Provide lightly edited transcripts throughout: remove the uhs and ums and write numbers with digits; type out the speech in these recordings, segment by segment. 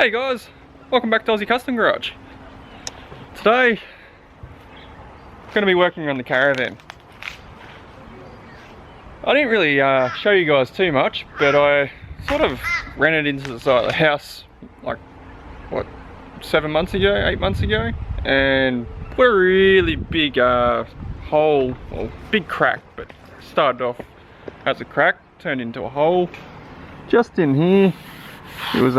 Hey guys, welcome back to Aussie Custom Garage. Today, I'm going to be working on the caravan. I didn't really show you guys too much, but I sort of ran it into the side of the house like, what, 7 months ago, 8 months ago, and put a really big hole, well, big crack, but started off as a crack, turned into a hole just in here. It was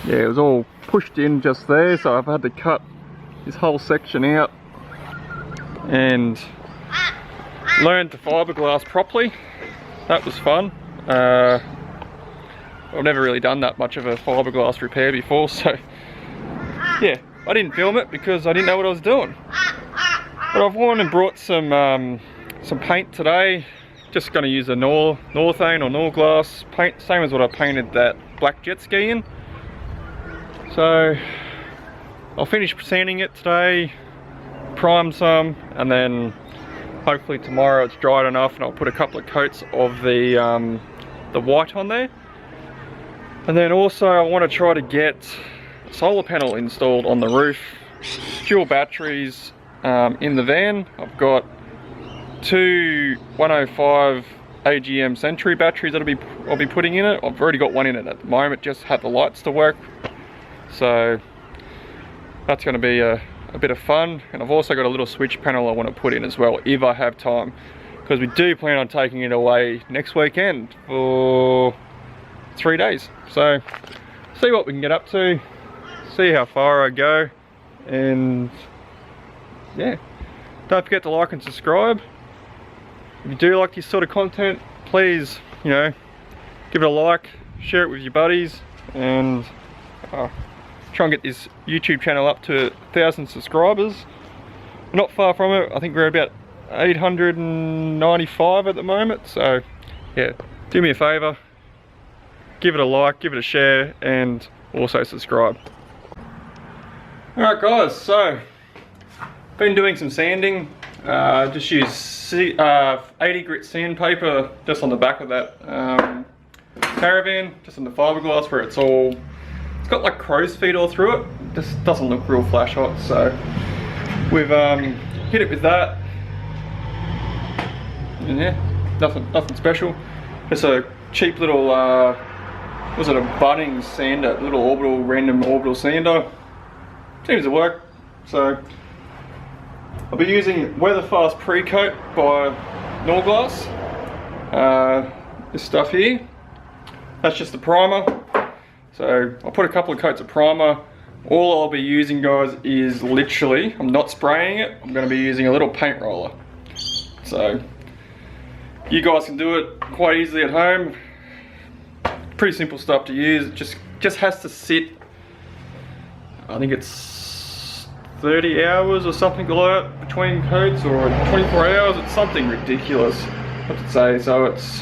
yeah, it was all pushed in just there, so I've had to cut this whole section out and learn to fiberglass properly. That was fun. I've never really done that much of a fiberglass repair before, so yeah, I didn't film it because I didn't know what I was doing. But I've gone and brought some paint today. Just going to use a Northane or Norglass paint, same as what I painted that black jet ski in. So I'll finish sanding it today, prime some, and then hopefully tomorrow it's dried enough and I'll put a couple of coats of the white on there. And then also I want to try to get a solar panel installed on the roof, dual batteries in the van. I've got two 105 AGM Century batteries that I'll be putting in it. I've already got one in it at the moment, just have the lights to work. So that's going to be a bit of fun, and I've also got a little switch panel I want to put in as well if I have time, because we do plan on taking it away next weekend for 3 days. So see what we can get up to, see how far I go, and yeah, don't forget to like and subscribe. If you do like this sort of content, please, you know, give it a like, share it with your buddies, and try and get this YouTube channel up to 1,000 subscribers. We're not far from it. I think we're about 895 at the moment. So yeah, do me a favor, give it a like, give it a share, and also subscribe. Alright guys, so been doing some sanding. Just use 80 grit sandpaper just on the back of that caravan, just on the fiberglass where it's got like crow's feet all through it. Just doesn't look real flash hot, so we've hit it with that. And yeah, nothing special. It's a cheap little was it a Bunnings sander, little random orbital sander. Seems to work. So I'll be using Weatherfast Pre-Coat by Norglass. This stuff here, that's just the primer. So I'll put a couple of coats of primer. All I'll be using, guys, is literally, I'm not spraying it, I'm going to be using a little paint roller. So you guys can do it quite easily at home. Pretty simple stuff to use. It just has to sit, I think it's 30 hours or something like that between coats, or 24 hours. It's something ridiculous, I have to say. So it's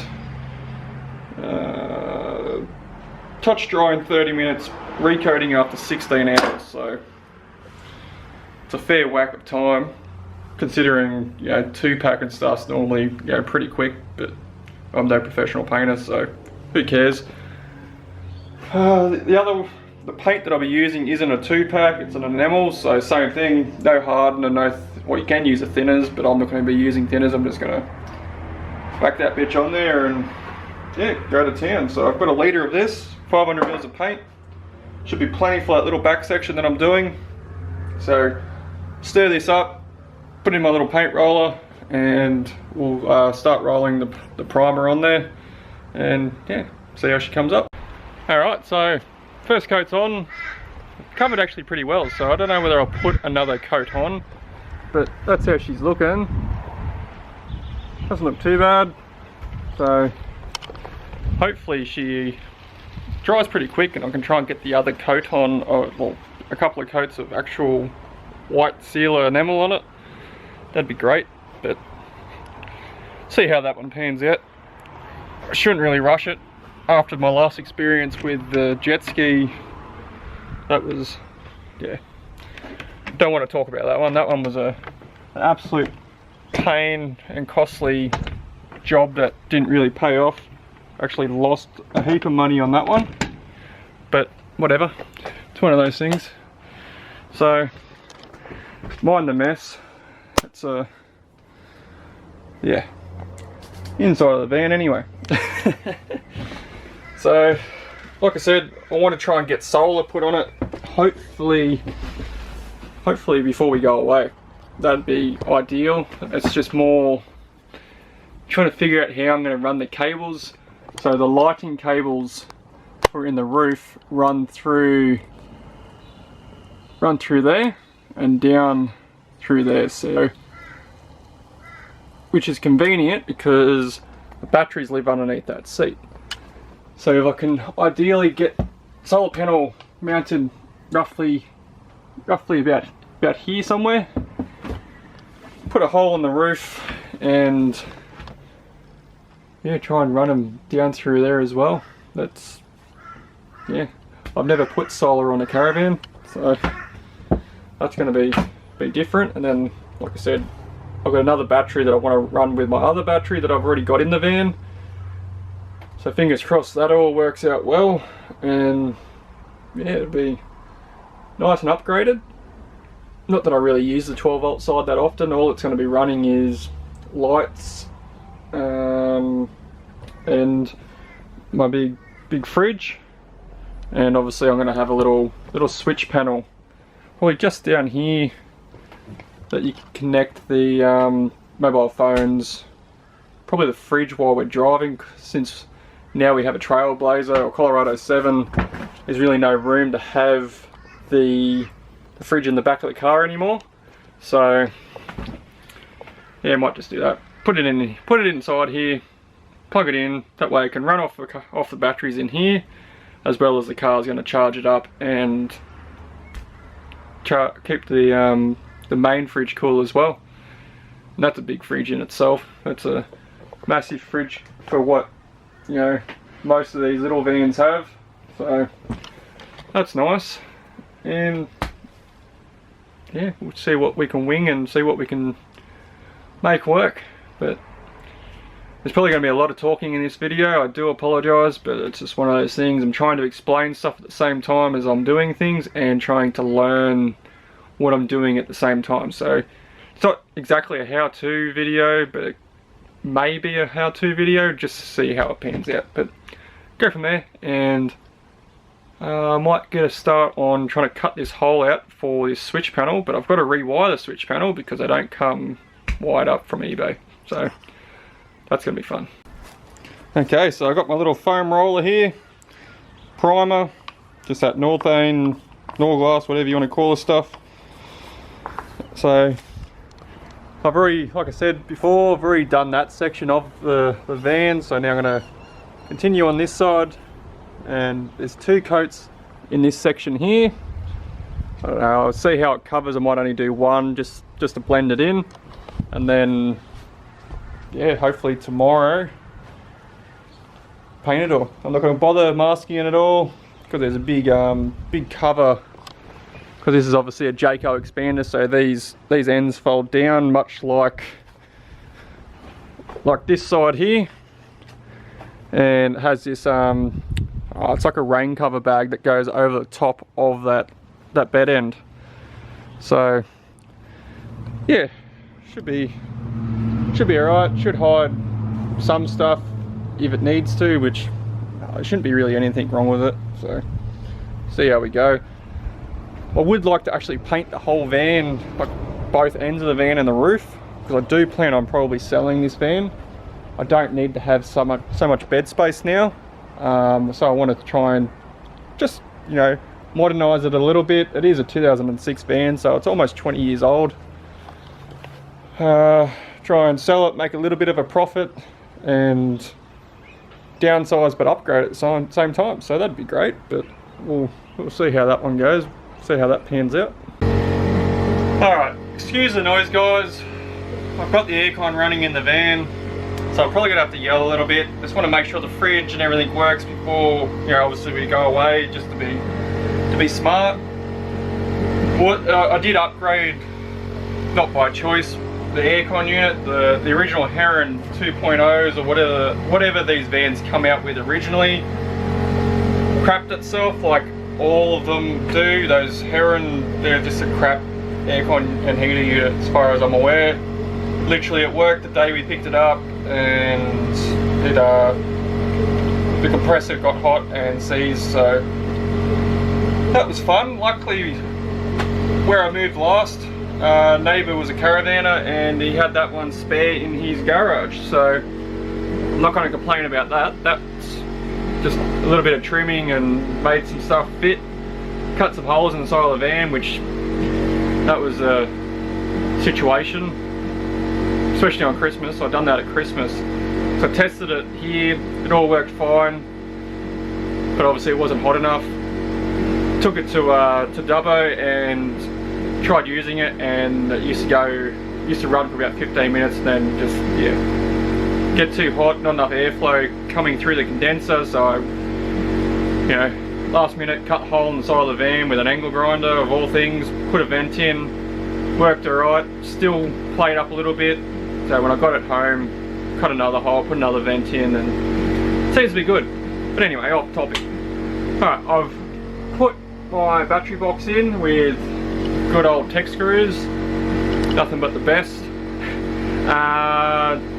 touch dry in 30 minutes, recoating after 16 hours. So it's a fair whack of time, considering, you know, 2-pack and stuff's normally, you know, pretty quick, but I'm no professional painter, so who cares. The paint that I'll be using isn't a 2-pack, it's an enamel, so same thing, no hardener, well, you can use the thinners, but I'm not going to be using thinners. I'm just going to whack that bitch on there and yeah, go to town. So I've got a litre of this, 500 mils of paint. Should be plenty for that little back section that I'm doing. So stir this up, put in my little paint roller, and we'll start rolling the primer on there, and yeah, see how she comes up. Alright, so first coat's on. Covered actually pretty well, so I don't know whether I'll put another coat on, but that's how she's looking. Doesn't look too bad. So hopefully she dries pretty quick and I can try and get the other coat on, or well, a couple of coats of actual white sealer enamel on it. That'd be great, but see how that one pans out. I shouldn't really rush it. After my last experience with the jet ski, that was, yeah, don't want to talk about that one. That one was an absolute pain and costly job that didn't really pay off. Actually lost a heap of money on that one, but whatever. It's one of those things. So, mind the mess. It's yeah, inside of the van anyway. So, like I said, I want to try and get solar put on it. Hopefully before we go away. That'd be ideal. It's just more trying to figure out how I'm going to run the cables. So the lighting cables for in the roof run through there and down through there. So, which is convenient because the batteries live underneath that seat. So if I can ideally get solar panel mounted roughly about here somewhere, put a hole in the roof and yeah, try and run them down through there as well. That's, yeah, I've never put solar on a caravan, so that's going to be different. And then, like I said, I've got another battery that I want to run with my other battery that I've already got in the van. So fingers crossed that all works out well, and yeah, it'll be nice and upgraded. Not that I really use the 12 volt side that often. All it's going to be running is lights and my big fridge, and obviously I'm going to have a little switch panel probably just down here that you can connect the mobile phones, probably the fridge while we're driving, since now we have a Trailblazer or Colorado 7. There's really no room to have the fridge in the back of the car anymore. So yeah, I might just do that. Put it inside here, plug it in. That way it can run off the batteries in here, as well as the car's going to charge it up and keep the main fridge cool as well. And that's a big fridge in itself. That's a massive fridge for what, you know, most of these little vans have. So that's nice. And yeah, we'll see what we can wing and see what we can make work. But there's probably going to be a lot of talking in this video. I do apologise, but it's just one of those things. I'm trying to explain stuff at the same time as I'm doing things and trying to learn what I'm doing at the same time. So it's not exactly a how-to video, but it may be a how-to video just to see how it pans out. But go from there, and I might get a start on trying to cut this hole out for this switch panel, but I've got to rewire the switch panel because they don't come wired up from eBay. So that's going to be fun. Okay, so I've got my little foam roller here, primer, just that Northane, Norglass, whatever you want to call this stuff. So I've already, like I said before, I've already done that section of the van, so now I'm going to continue on this side, and there's 2 coats in this section here. I don't know, I'll see how it covers. I might only do one just to blend it in, and then yeah, hopefully tomorrow paint it all. I'm not going to bother masking it at all because there's a big cover, because this is obviously a Jayco Expanda, so these ends fold down much like this side here, and it has this it's like a rain cover bag that goes over the top of that bed end. So yeah, should be alright. Should hide some stuff if it needs to, which there shouldn't be really anything wrong with it. So see how we go. I would like to actually paint the whole van, like both ends of the van and the roof, because I do plan on probably selling this van. I don't need to have so much bed space now, so I want to try and just, you know, modernize it a little bit. It is a 2006 van, so it's almost 20 years old. Try and sell it, make a little bit of a profit, and downsize but upgrade at the same time. So that'd be great, but we'll see how that one goes. See how that pans out. Alright, excuse the noise guys. I've got the aircon running in the van, so I'm probably gonna have to yell a little bit. Just want to make sure the fridge and everything works before, you know, obviously we go away, just to be smart. I did upgrade, not by choice, the aircon unit. The original Heron 2.0s or whatever these vans come out with originally crapped itself. Like, all of them do. Those Heron, they're just a crap aircon and heater unit as far as I'm aware. Literally it worked the day we picked it up, and it the compressor got hot and seized, so that was fun. Luckily where I moved last, neighbour was a caravaner and he had that one spare in his garage, so I'm not going to complain about that. That's just a little bit of trimming and made some stuff fit, cut some holes in the side of the van, which that was a situation, especially on Christmas. I'd done that at Christmas, so I tested it here, it all worked fine, but obviously it wasn't hot enough. Took it to Dubbo and tried using it, and it used to run for about 15 minutes and then just, yeah, get too hot, not enough airflow coming through the condenser. So I, you know, last minute cut a hole in the side of the van with an angle grinder of all things, put a vent in, worked alright, still played up a little bit. So when I got it home, cut another hole, put another vent in, and it seems to be good. But anyway, off topic. Alright, I've put my battery box in with good old tech screws, nothing but the best.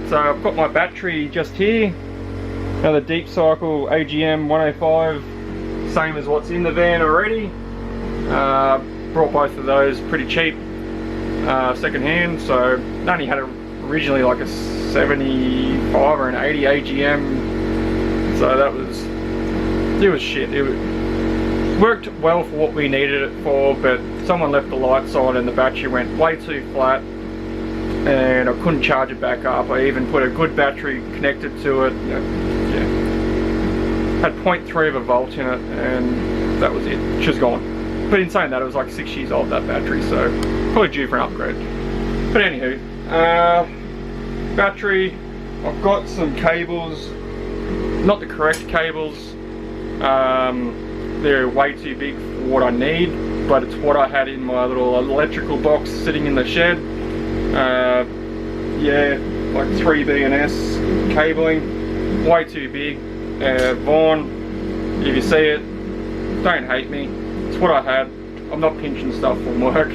So I've got my battery just here, another deep cycle AGM 105, same as what's in the van already. Brought both of those pretty cheap, second hand, so I only had originally like a 75 or an 80 AGM, so that was, it was shit. It worked well for what we needed it for, but someone left the lights on and the battery went way too flat and I couldn't charge it back up. I even put a good battery connected to it, yeah, had 0.3 of a volt in it, and that was it. She's gone. But in saying that, it was like 6 years old, that battery, so probably due for an upgrade. But anywho, battery, I've got some cables, not the correct cables. They're way too big for what I need, but it's what I had in my little electrical box sitting in the shed. Yeah, like 3 B&S cabling, way too big. Vaughn, if you see it, don't hate me, it's what I had. I'm not pinching stuff from work.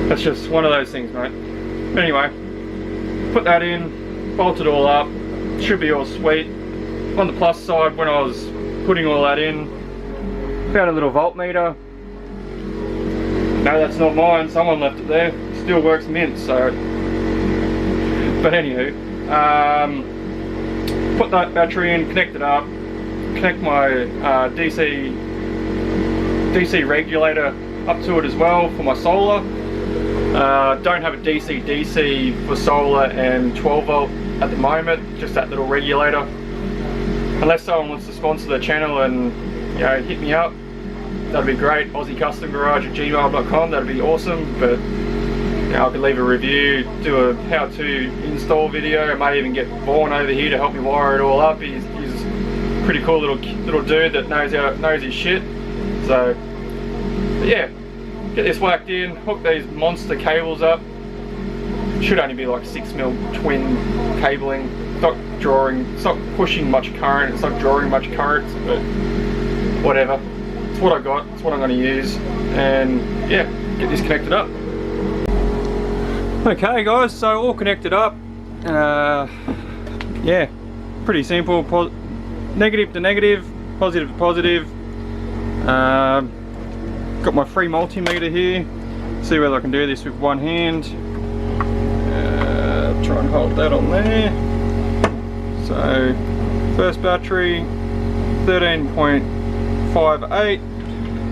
That's just one of those things, mate. But anyway, put that in, bolt it all up, should be all sweet. On the plus side, when I was putting all that in, found a little voltmeter. No, that's not mine, someone left it there. Still works mint, so. But anywho, put that battery in, connect it up, connect my DC regulator up to it as well for my solar. Don't have a DC for solar and 12 volt at the moment, just that little regulator. Unless someone wants to sponsor the channel and, you know, hit me up, that'd be great. AussieCustomGarage@gmail.com, that'd be awesome. But you know, I could leave a review, do a how-to install video. I may even get Vaughn over here to help me wire it all up. He's a pretty cool little dude that knows his shit. So yeah, get this whacked in, hook these monster cables up. Should only be like 6mm twin cabling. It's not pushing much current, it's not drawing much current, but whatever. It's what I got, it's what I'm going to use, and yeah, get this connected up. Okay guys, so all connected up. Yeah, pretty simple. Negative to negative, positive to positive. Got my free multimeter here. See whether I can do this with one hand. Try and hold that on there. So first battery 13.58,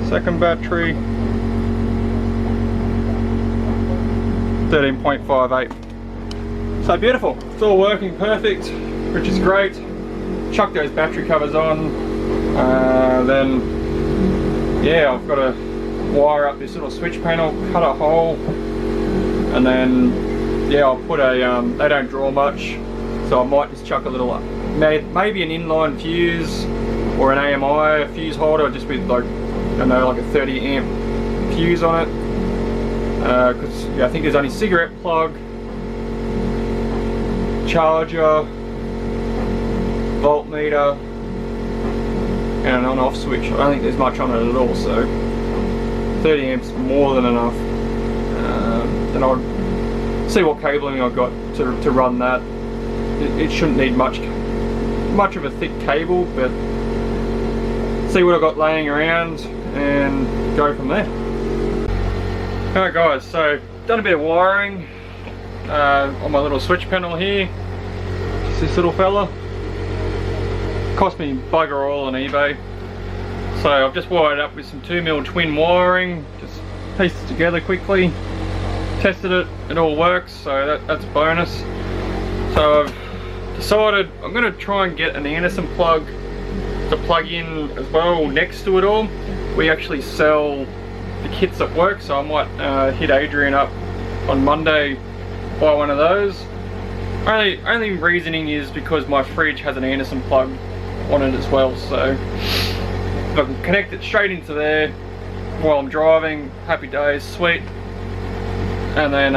second battery 13.58. So beautiful, it's all working perfect, which is great. Chuck those battery covers on, then yeah, I've got to wire up this little switch panel, cut a hole, and then yeah, I'll put a, they don't draw much, so I might just chuck a little, maybe an inline fuse or an AMI fuse holder, just with like, I don't know, like a 30 amp fuse on it. Because yeah, I think there's only cigarette plug, charger, voltmeter, and an on-off switch. I don't think there's much on it at all, so 30 amps more than enough. Then I'll see what cabling I've got to run that. It shouldn't need much of a thick cable, but see what I've got laying around and go from there. Alright guys, so done a bit of wiring on my little switch panel here. Just this little fella. Cost me bugger all on eBay. So I've just wired up with some 2mm twin wiring, just pieced it together quickly, tested it, it all works, so that's a bonus. So I've decided I'm going to try and get an Anderson plug to plug in as well next to it all. We actually sell the kits at work, so I might hit Adrian up on Monday, buy one of those. Only reasoning is because my fridge has an Anderson plug on it as well, so if I can connect it straight into there while I'm driving, happy days, sweet. And then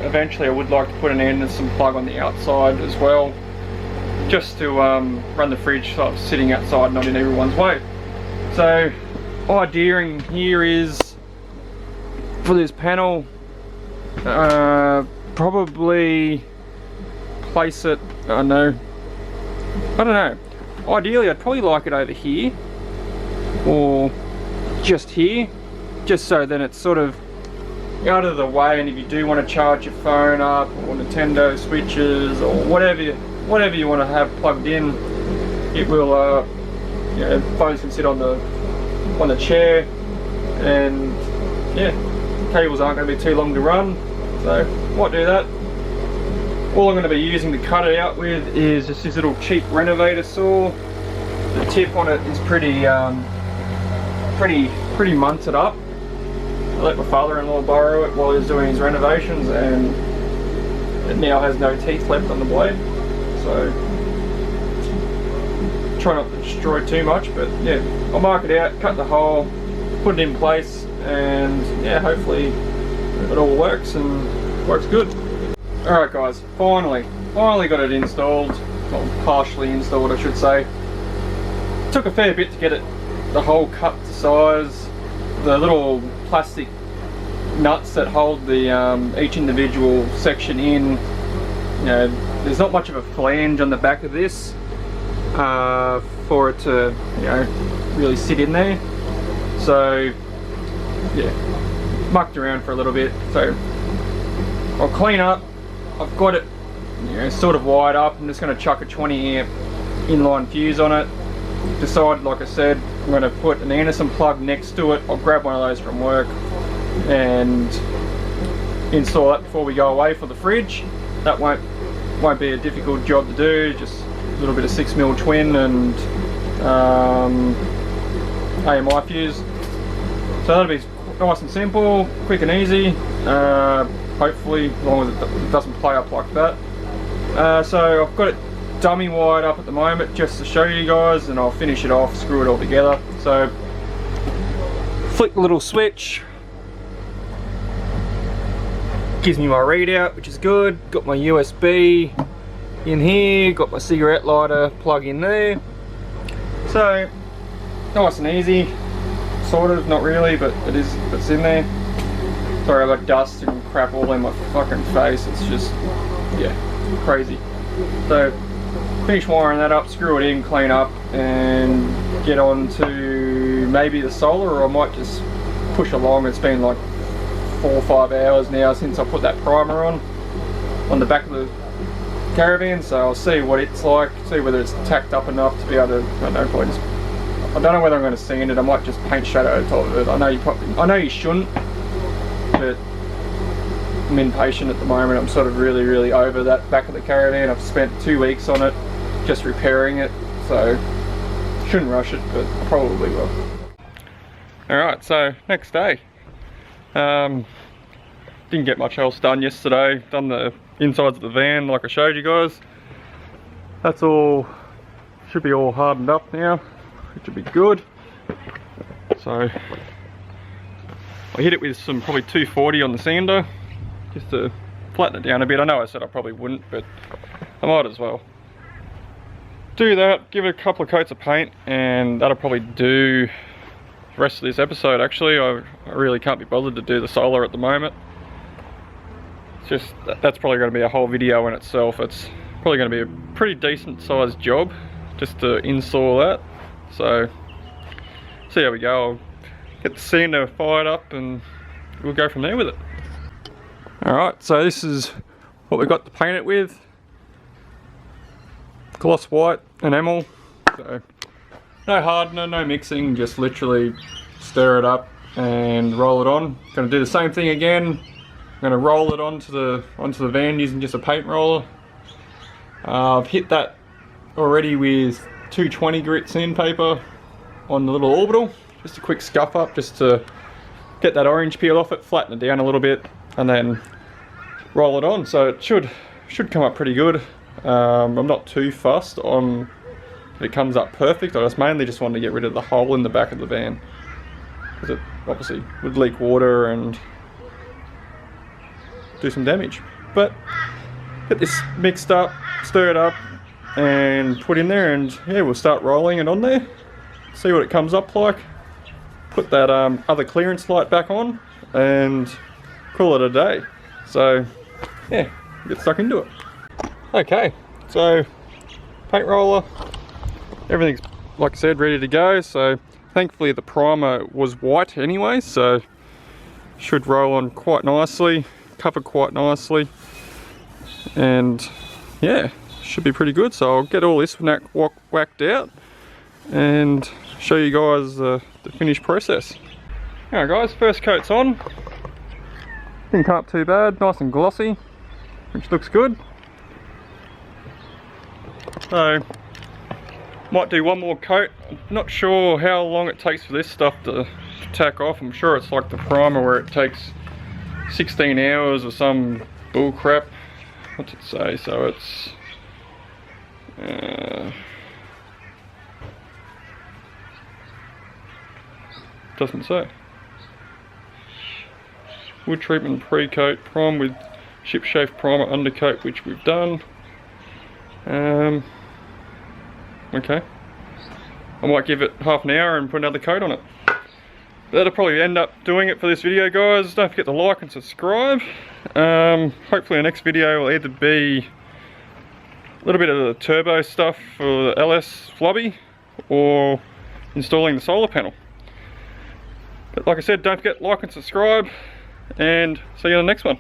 eventually I would like to put an Anderson plug on the outside as well, just to run the fridge sort of sitting outside, not in everyone's way. So idea in here is for this panel, probably place it, I don't know, ideally I'd probably like it over here or just here, just so then it's sort of out of the way, and if you do want to charge your phone up or Nintendo switches or whatever you want to have plugged in, it will phones can sit on the chair, and yeah, cables aren't going to be too long to run, so might do that. All I'm going to be using to cut it out with is just this little cheap renovator saw. The tip on it is pretty munted up. I let my father-in-law borrow it while he was doing his renovations, and it now has no teeth left on the blade, so try not to destroy too much. But yeah, I'll mark it out, cut the hole, put it in place, and yeah, hopefully it all works and works good. Alright guys, finally got it installed, well, partially installed I should say. Took a fair bit to get the hole cut to size. The little plastic nuts that hold the each individual section in, there's not much of a flange on the back of this for it to really sit in there. So yeah, mucked around for a little bit. So I'll clean up. I've got it sort of wired up. I'm just going to chuck a 20 amp inline fuse on it. Decided, like I said, I'm going to put an Anderson plug next to it. I'll grab one of those from work and install that before we go away for the fridge. That won't be a difficult job to do, just a little bit of 6mm twin and AMI fuse. So that'll be nice and simple, quick and easy, hopefully, as long as it doesn't play up like that. So I've got it dummy wired up at the moment just to show you guys, and I'll finish it off, screw it all together. So flick the little switch, gives me my readout, which is good. Got my USB in here, got my cigarette lighter plug in there. So nice and easy, sort of, not really, but it's in there. Sorry, I got dust and crap all in my fucking face. It's just, yeah, crazy. So finish wiring that up, screw it in, clean up, and get on to maybe the solar, or I might just push along. It's been like 4 or 5 hours now since I put that primer on the back of the caravan, so I'll see what it's like, see whether it's tacked up enough to be able to, I don't know, probably just, I don't know whether I'm going to sand it. I might just paint shadow over top of it. I know you shouldn't, but I'm impatient at the moment. I'm sort of really over that back of the caravan. I've spent 2 weeks on it just repairing it, so shouldn't rush it, but I probably will. Alright, so next day. Didn't get much else done yesterday. Done the insides of the van like I showed you guys. That's all, should be all hardened up now, which should be good. So I hit it with some probably 240 on the sander just to flatten it down a bit. I know I said I probably wouldn't, but I might as well. do that, give it a couple of coats of paint, and that'll probably do the rest of this episode. Actually, I really can't be bothered to do the solar at the moment. It's just, that's probably going to be a whole video in itself. It's probably going to be a pretty decent sized job just to install that. So, see how we go. I'll get the sander fired up and we'll go from there with it. Alright, so this is what we've got to paint it with. Gloss white enamel. So, no hardener, no mixing, just literally stir it up and roll it on. Gonna do the same thing again. I'm gonna roll it onto the van using just a paint roller. I've hit that already with 220 grit sandpaper on the little orbital. Just a quick scuff up just to get that orange peel off it, flatten it down a little bit, and then roll it on. So it should come up pretty good. I'm not too fussed on if it comes up perfect. I mainly just wanted to get rid of the hole in the back of the van, because it obviously would leak water and do some damage. But get this mixed up, stir it up, and put in there, and yeah, we'll start rolling it on there, see what it comes up like, put that other clearance light back on, and call it a day. So yeah, get stuck into it. Okay, so paint roller, everything's, like I said, ready to go. So thankfully the primer was white anyway, so should roll on quite nicely, cover quite nicely, and yeah, should be pretty good. So I'll get all this whacked out and show you guys the finished process. Alright guys, first coat's on. Didn't come up too bad, nice and glossy, which looks good. So might do one more coat. Not sure how long it takes for this stuff to tack off. I'm sure it's like the primer where it takes 16 hours or some bull crap. What's it say? So it's doesn't say. Wood treatment pre-coat, prime with ship shape primer undercoat, which we've done. Okay, I might give it half an hour and put another coat on it. That'll probably end up doing it for this video, guys. Don't forget to like and subscribe. Hopefully the next video will either be a little bit of the turbo stuff for the LS flubby, or installing the solar panel. But like I said, don't forget to like and subscribe, and see you on the next one.